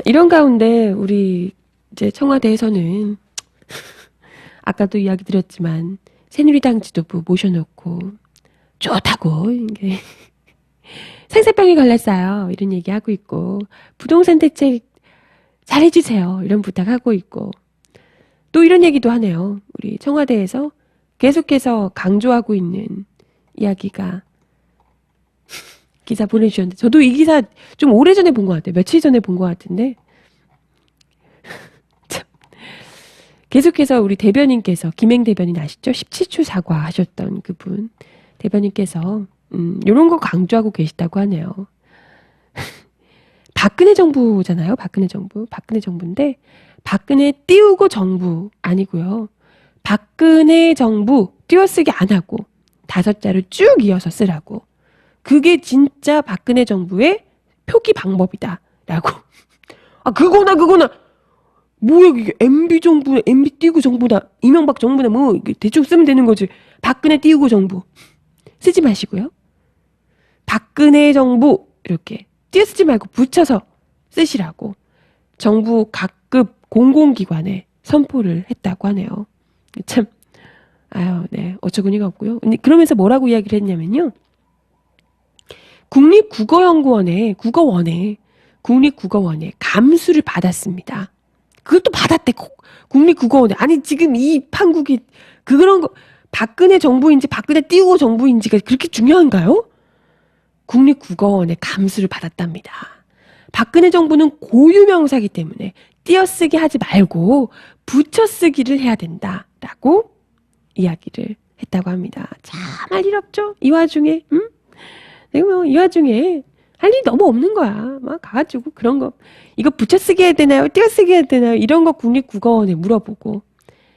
이런 가운데 우리 이제 청와대에서는 아까도 이야기 드렸지만 새누리당 지도부 모셔놓고 좋다고 이게 생사병이 걸렸어요 이런 얘기하고 있고 부동산 대책 잘해주세요 이런 부탁하고 있고 또 이런 얘기도 하네요. 우리 청와대에서 계속해서 강조하고 있는 이야기가 기사 보내주셨는데 저도 이 기사 좀 오래전에 본 것 같아요. 며칠 전에 본 것 같은데 계속해서 우리 대변인께서 김행 대변인 아시죠? 17초 사과하셨던 그분 대변인께서 이런 거 강조하고 계시다고 하네요. 박근혜 정부잖아요. 박근혜 정부. 박근혜 정부인데 박근혜 띄우고 정부 아니고요. 박근혜 정부 띄어쓰기 안 하고 5자를 쭉 이어서 쓰라고. 그게 진짜 박근혜 정부의 표기 방법이다. 라고. 아 그거나 뭐야 이게 MB 정부 MB 띄우고 정부다. 이명박 정부나 뭐 대충 쓰면 되는 거지. 박근혜 띄우고 정부. 쓰지 마시고요. 박근혜 정부 이렇게 띄어쓰지 말고 붙여서 쓰시라고 정부 각급 공공기관에 선포를 했다고 하네요. 참 아유 네 어처구니가 없고요. 그러면서 뭐라고 이야기를 했냐면요. 국립국어연구원에 국립국어원에 감수를 받았습니다. 그것도 받았대. 국립국어원에. 아니 지금 이 판국이 그런 거 박근혜 정부인지 박근혜 띄우고 정부인지가 그렇게 중요한가요? 국립국어원에 감수를 받았답니다. 박근혜 정부는 고유명사이기 때문에 띄어쓰기 하지 말고 붙여쓰기를 해야 된다라고 이야기를 했다고 합니다. 참 할 일 없죠? 이 와중에 응? 이 와중에 할 일이 너무 없는 거야. 막 가가지고 그런 거 이거 붙여쓰기 해야 되나요? 띄어쓰기 해야 되나요? 이런 거 국립국어원에 물어보고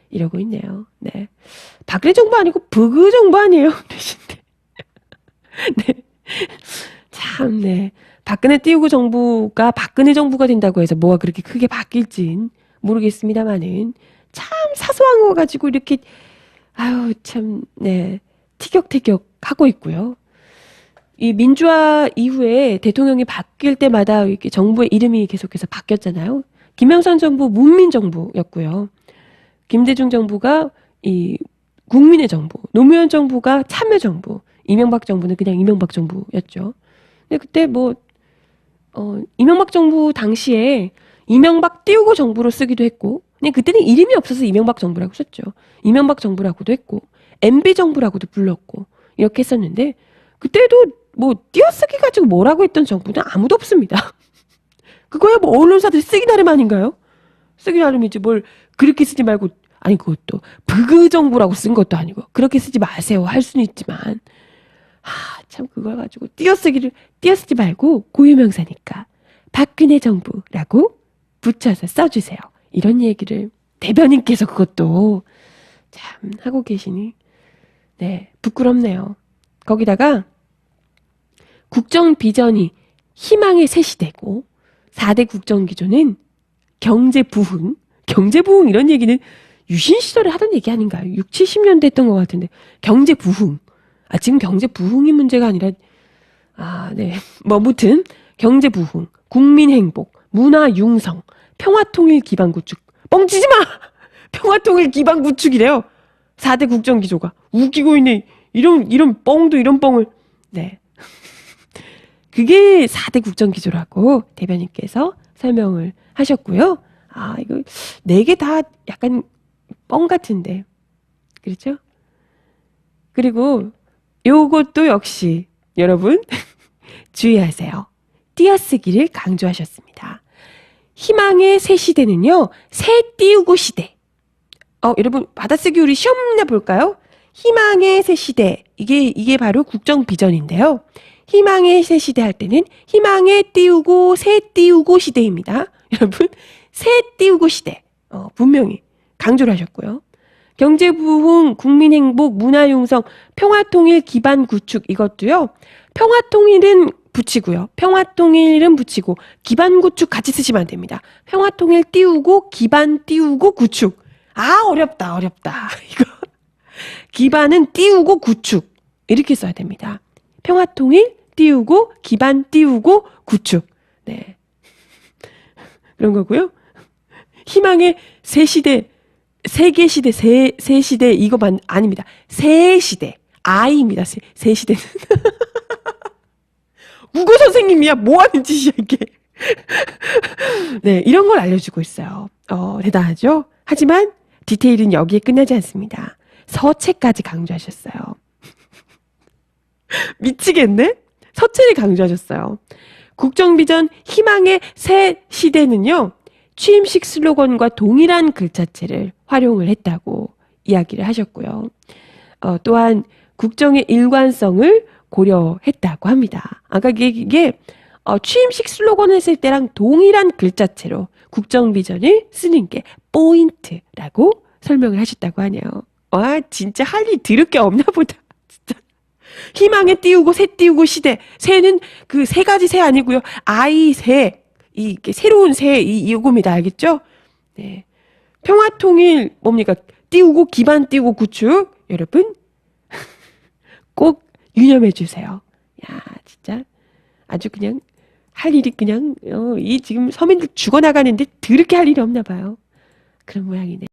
이러고 있네요. 네, 박근혜 정부 아니고 북의 정부 아니에요? 네. 참, 네. 박근혜 띄우고 정부가 박근혜 정부가 된다고 해서 뭐가 그렇게 크게 바뀔진 모르겠습니다만은 참 사소한 거 가지고 이렇게 아유 참 네 티격태격 하고 있고요. 이 민주화 이후에 대통령이 바뀔 때마다 이렇게 정부의 이름이 계속해서 바뀌었잖아요. 김영삼 정부 문민정부였고요. 김대중 정부가 이 국민의 정부, 노무현 정부가 참여정부, 이명박 정부는 그냥 이명박 정부였죠. 근데 그때 이명박 정부 당시에 이명박 띄우고 정부로 쓰기도 했고, 그냥 그때는 이름이 없어서 이명박 정부라고 썼죠. 이명박 정부라고도 했고, MB 정부라고도 불렀고, 이렇게 했었는데, 그때도 띄어쓰기 가지고 뭐라고 했던 정부는 아무도 없습니다. 그거야 언론사들이 쓰기 나름 아닌가요? 쓰기 나름이지 뭘 그렇게 쓰지 말고 아니 그것도 북의 정부라고 쓴 것도 아니고 그렇게 쓰지 마세요 할 수는 있지만 참 그걸 가지고 띄어쓰지 말고 고유명사니까 박근혜 정부라고 붙여서 써주세요. 이런 얘기를 대변인께서 그것도 참 하고 계시니 네 부끄럽네요. 거기다가 국정 비전이 희망의 새 시대고 4대 국정 기조는 경제 부흥 이런 얘기는 유신 시절에 하던 얘기 아닌가요? 6, 70년대 했던 것 같은데 경제 부흥. 지금 경제 부흥이 문제가 아니라 네. 무튼 경제 부흥, 국민 행복, 문화 융성, 평화 통일 기반 구축. 뻥치지 마. 평화 통일 기반 구축이래요. 4대 국정 기조가 웃기고 있네. 이런 뻥을 네. 그게 4대 국정 기조라고 대변인께서 설명을 하셨고요. 이거 4개 다 약간 뻥 같은데. 그렇죠? 그리고 요것도 역시 여러분 주의하세요. 띄어쓰기를 강조하셨습니다. 희망의 새 시대는요. 새 띄우고 시대. 여러분 받아쓰기 우리 시험 문제 볼까요? 희망의 새 시대. 이게 바로 국정 비전인데요. 희망의 새 시대 할 때는 희망의 띄우고 새 띄우고 시대입니다. 여러분 새 띄우고 시대 분명히 강조를 하셨고요. 경제부흥, 국민행복, 문화융성, 평화통일 기반 구축 이것도요. 평화통일은 붙이고요. 평화통일은 붙이고 기반 구축 같이 쓰시면 안 됩니다. 평화통일 띄우고 기반 띄우고 구축. 어렵다. 이거 기반은 띄우고 구축 이렇게 써야 됩니다. 평화통일 띄우고 기반 띄우고 구축. 네. 그런 거고요. 희망의 새 시대, 세계 시대, 새 시대, 이거만 아닙니다. 새 시대. 아이입니다. 새 시대는. 국어 선생님이야. 뭐 하는 짓이야, 이게. 네, 이런 걸 알려주고 있어요. 대단하죠? 하지만 디테일은 여기에 끝나지 않습니다. 서체까지 강조하셨어요. 미치겠네? 서체를 강조하셨어요. 국정비전 희망의 새 시대는요, 취임식 슬로건과 동일한 글자체를 활용을 했다고 이야기를 하셨고요. 또한 국정의 일관성을 고려했다고 합니다. 아까 이게 취임식 슬로건 했을 때랑 동일한 글자체로 국정비전을 쓰는 게 포인트라고 설명을 하셨다고 하네요. 와, 진짜 할 일 드럽게 없나 보다. 진짜. 희망에 띄우고 새 띄우고 시대. 새는 그 세 가지 새 아니고요. 아이 새. 새로운 새 이겁니다. 알겠죠? 네. 평화통일 뭡니까? 띄우고 기반 띄우고 구축. 여러분 꼭 유념해 주세요. 야, 진짜 아주 그냥 할 일이 그냥 이 지금 서민들 죽어나가는데 더럽게 할 일이 없나 봐요. 그런 모양이네.